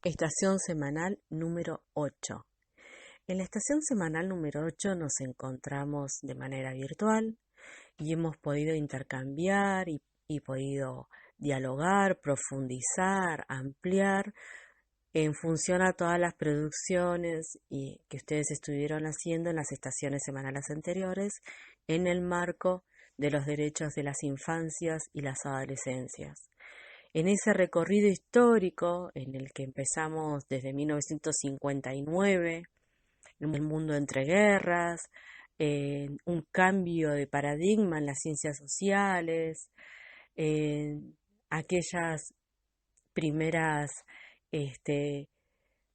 Estación semanal número 8. En la estación semanal número 8 nos encontramos de manera virtual y hemos podido intercambiar y podido dialogar, profundizar, ampliar en función a todas las producciones que ustedes estuvieron haciendo en las estaciones semanales anteriores en el marco de los derechos de las infancias y las adolescencias. En ese recorrido histórico en el que empezamos desde 1959, en el mundo entre guerras, un cambio de paradigma en las ciencias sociales, aquellas primeras, este,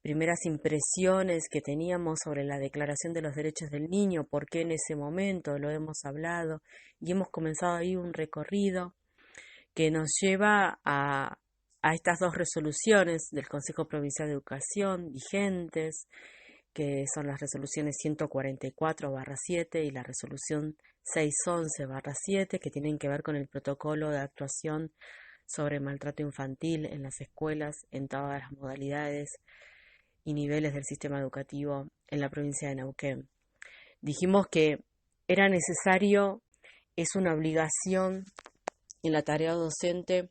primeras impresiones que teníamos sobre la Declaración de los Derechos del Niño, por qué en ese momento lo hemos hablado y hemos comenzado ahí un recorrido que nos lleva a estas dos resoluciones del Consejo Provincial de Educación vigentes, que son las resoluciones 144/7 y la resolución 611/7, que tienen que ver con el protocolo de actuación sobre maltrato infantil en las escuelas en todas las modalidades y niveles del sistema educativo en la provincia de Neuquén. Dijimos que era necesario, es una obligación en la tarea docente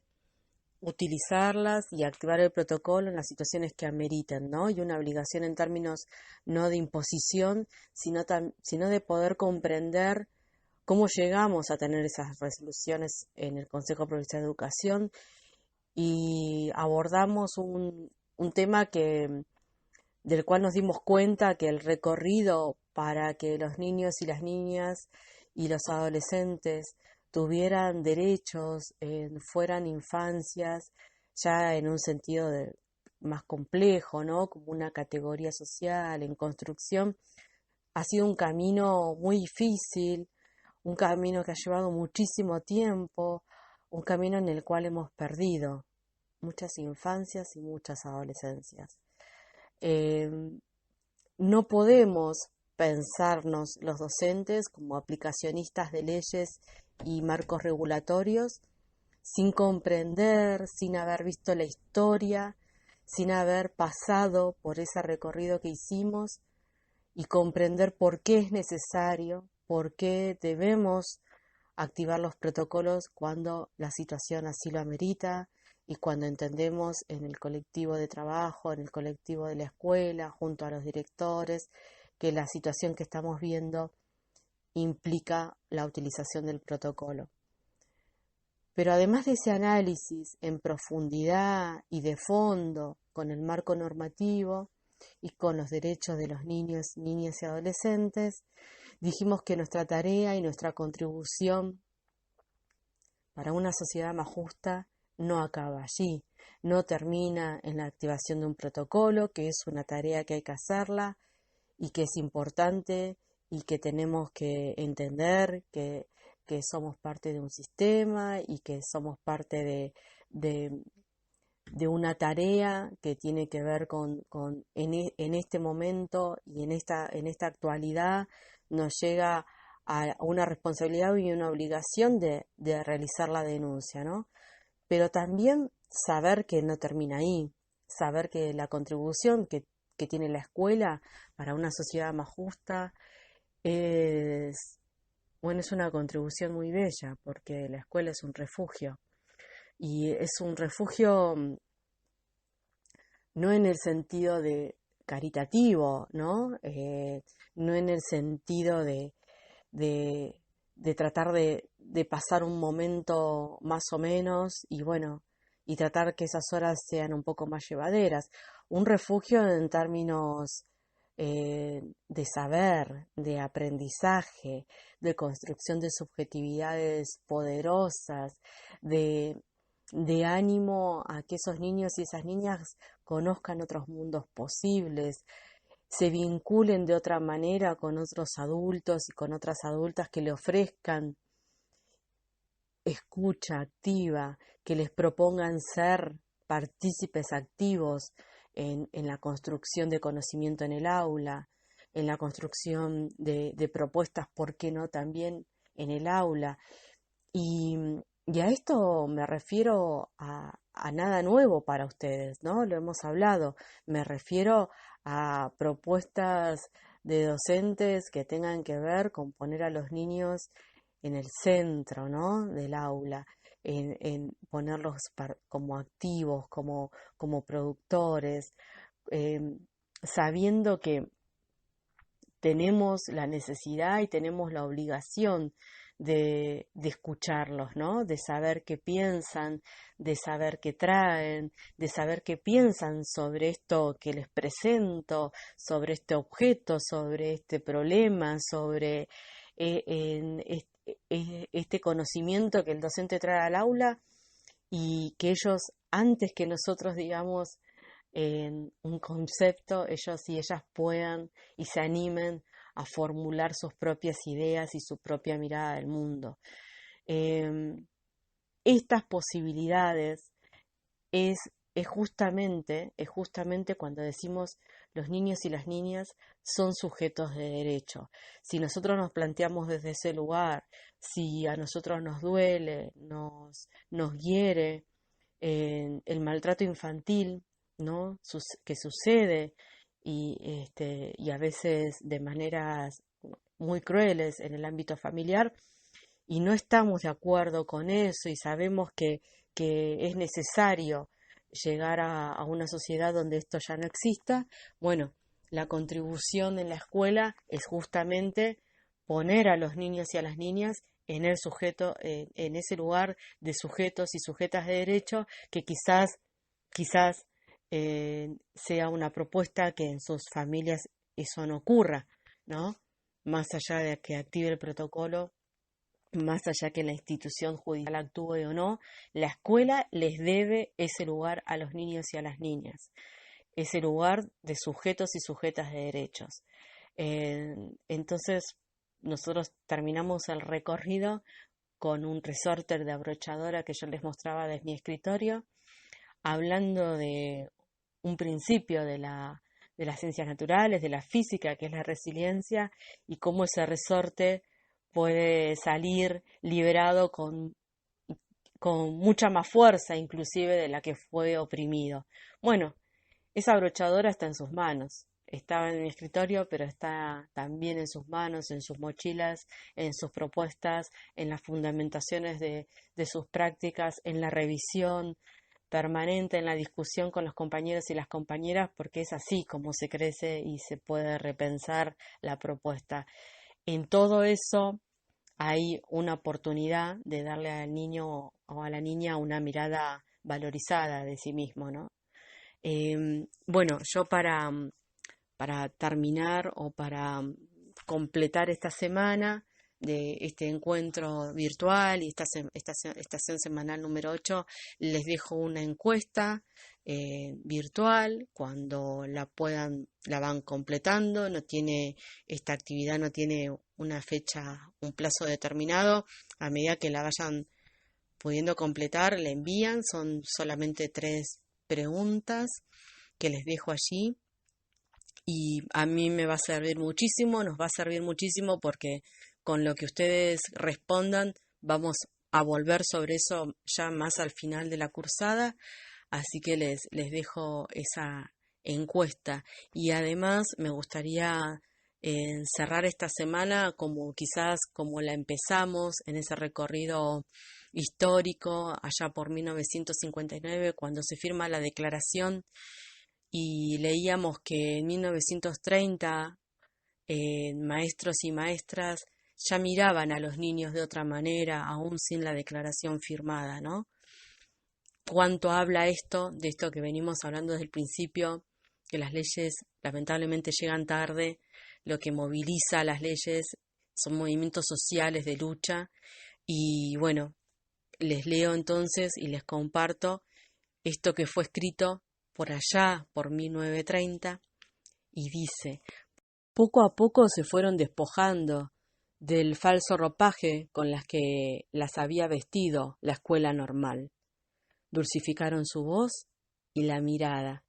utilizarlas y activar el protocolo en las situaciones que ameriten, ¿no? Y una obligación en términos no de imposición, sino de poder comprender cómo llegamos a tener esas resoluciones en el Consejo Provincial de Educación y abordamos un tema del cual nos dimos cuenta que el recorrido para que los niños y las niñas y los adolescentes tuvieran derechos, fueran infancias, ya en un sentido más complejo, ¿no? Como una categoría social en construcción, ha sido un camino muy difícil, un camino que ha llevado muchísimo tiempo, un camino en el cual hemos perdido muchas infancias y muchas adolescencias. Eh, no podemos pensarnos los docentes como aplicacionistas de leyes y marcos regulatorios sin comprender, sin haber visto la historia, sin haber pasado por ese recorrido que hicimos y comprender por qué es necesario, por qué debemos activar los protocolos cuando la situación así lo amerita y cuando entendemos en el colectivo de trabajo, en el colectivo de la escuela, junto a los directores, que la situación que estamos viendo implica la utilización del protocolo. Pero además de ese análisis en profundidad y de fondo con el marco normativo y con los derechos de los niños, niñas y adolescentes, dijimos que nuestra tarea y nuestra contribución para una sociedad más justa no acaba allí, no termina en la activación de un protocolo, que es una tarea que hay que hacerla y que es importante y que tenemos que entender que somos parte de un sistema y que somos parte de, de una tarea que tiene que ver en este momento y en esta actualidad nos llega a una responsabilidad y una obligación de realizar la denuncia, ¿no? Pero también saber que no termina ahí, saber que la contribución que tiene la escuela para una sociedad más justa es, bueno, es una contribución muy bella, porque la escuela es un refugio. Y es un refugio no en el sentido de caritativo, ¿no? No en el sentido de, de tratar de pasar un momento más o menos y bueno, y tratar que esas horas sean un poco más llevaderas. Un refugio en términos de saber, de aprendizaje, de construcción de subjetividades poderosas, de, de ánimo a que esos niños y esas niñas conozcan otros mundos posibles, se vinculen de otra manera con otros adultos y con otras adultas que le ofrezcan escucha activa, que les propongan ser partícipes activos en la construcción de conocimiento en el aula, en la construcción de propuestas, ¿por qué no?, también en el aula. Y Y a esto me refiero a nada nuevo para ustedes, ¿no? Lo hemos hablado. Me refiero a propuestas de docentes que tengan que ver con poner a los niños en el centro, ¿no? Del aula, en ponerlos como activos, como productores, eh, sabiendo que tenemos la necesidad y tenemos la obligación de escucharlos, ¿no? De saber qué piensan, de saber qué traen, de saber qué piensan sobre esto que les presento, sobre este objeto, sobre este problema, sobre este conocimiento que el docente trae al aula y que ellos, antes que nosotros digamos en un concepto, ellos y ellas puedan y se animen a formular sus propias ideas y su propia mirada del mundo. Eh, Estas posibilidades es, es justamente cuando decimos los niños y las niñas son sujetos de derecho. Si nosotros nos planteamos desde ese lugar, si a nosotros nos duele, nos hiere el maltrato infantil, ¿no? Que sucede y a veces de maneras muy crueles en el ámbito familiar, y no estamos de acuerdo con eso y sabemos que es necesario llegar a una sociedad donde esto ya no exista, bueno, la contribución en la escuela es justamente poner a los niños y a las niñas en el sujeto, en ese lugar de sujetos y sujetas de derecho que quizás sea una propuesta que en sus familias eso no ocurra, ¿no? Más allá de que active el protocolo, más allá que la institución judicial actúe o no, la escuela les debe ese lugar a los niños y a las niñas, ese lugar de sujetos y sujetas de derechos. Entonces, nosotros terminamos el recorrido con un resorter de abrochadora que yo les mostraba desde mi escritorio, hablando de un principio de las ciencias naturales, de la física, que es la resiliencia, y cómo ese resorte puede salir liberado con mucha más fuerza, inclusive de la que fue oprimido. Bueno, esa abrochadora está en sus manos. Estaba en mi escritorio, pero está también en sus manos, en sus mochilas, en sus propuestas, en las fundamentaciones de sus prácticas, en la revisión permanente, en la discusión con los compañeros y las compañeras, porque es así como se crece y se puede repensar la propuesta. En todo eso hay una oportunidad de darle al niño o a la niña una mirada valorizada de sí mismo, ¿no? Bueno, yo para terminar o para completar esta semana de este encuentro virtual y estación semanal número 8, les dejo una encuesta virtual. Cuando la van completando. Esta actividad no tiene una fecha, un plazo determinado. A medida que la vayan pudiendo completar, la envían. Son solamente 3 preguntas que les dejo allí y a mí me va a servir muchísimo, nos va a servir muchísimo porque con lo que ustedes respondan vamos a volver sobre eso ya más al final de la cursada, así que les dejo esa encuesta y además me gustaría cerrar esta semana como quizás como la empezamos en ese recorrido histórico allá por 1959 cuando se firma la Declaración y leíamos que en 1930 maestros y maestras ya miraban a los niños de otra manera, aún sin la declaración firmada, ¿no? ¿Cuánto habla esto, de esto que venimos hablando desde el principio, que las leyes lamentablemente llegan tarde, lo que moviliza las leyes son movimientos sociales de lucha y bueno, les leo entonces y les comparto esto que fue escrito por allá, por 1930, y dice, poco a poco se fueron despojando del falso ropaje con las que las había vestido la escuela normal. Dulcificaron su voz y la mirada.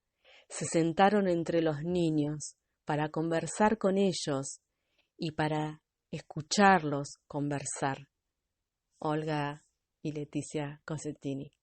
Se sentaron entre los niños para conversar con ellos y para escucharlos conversar. Olga y Leticia Cosentini.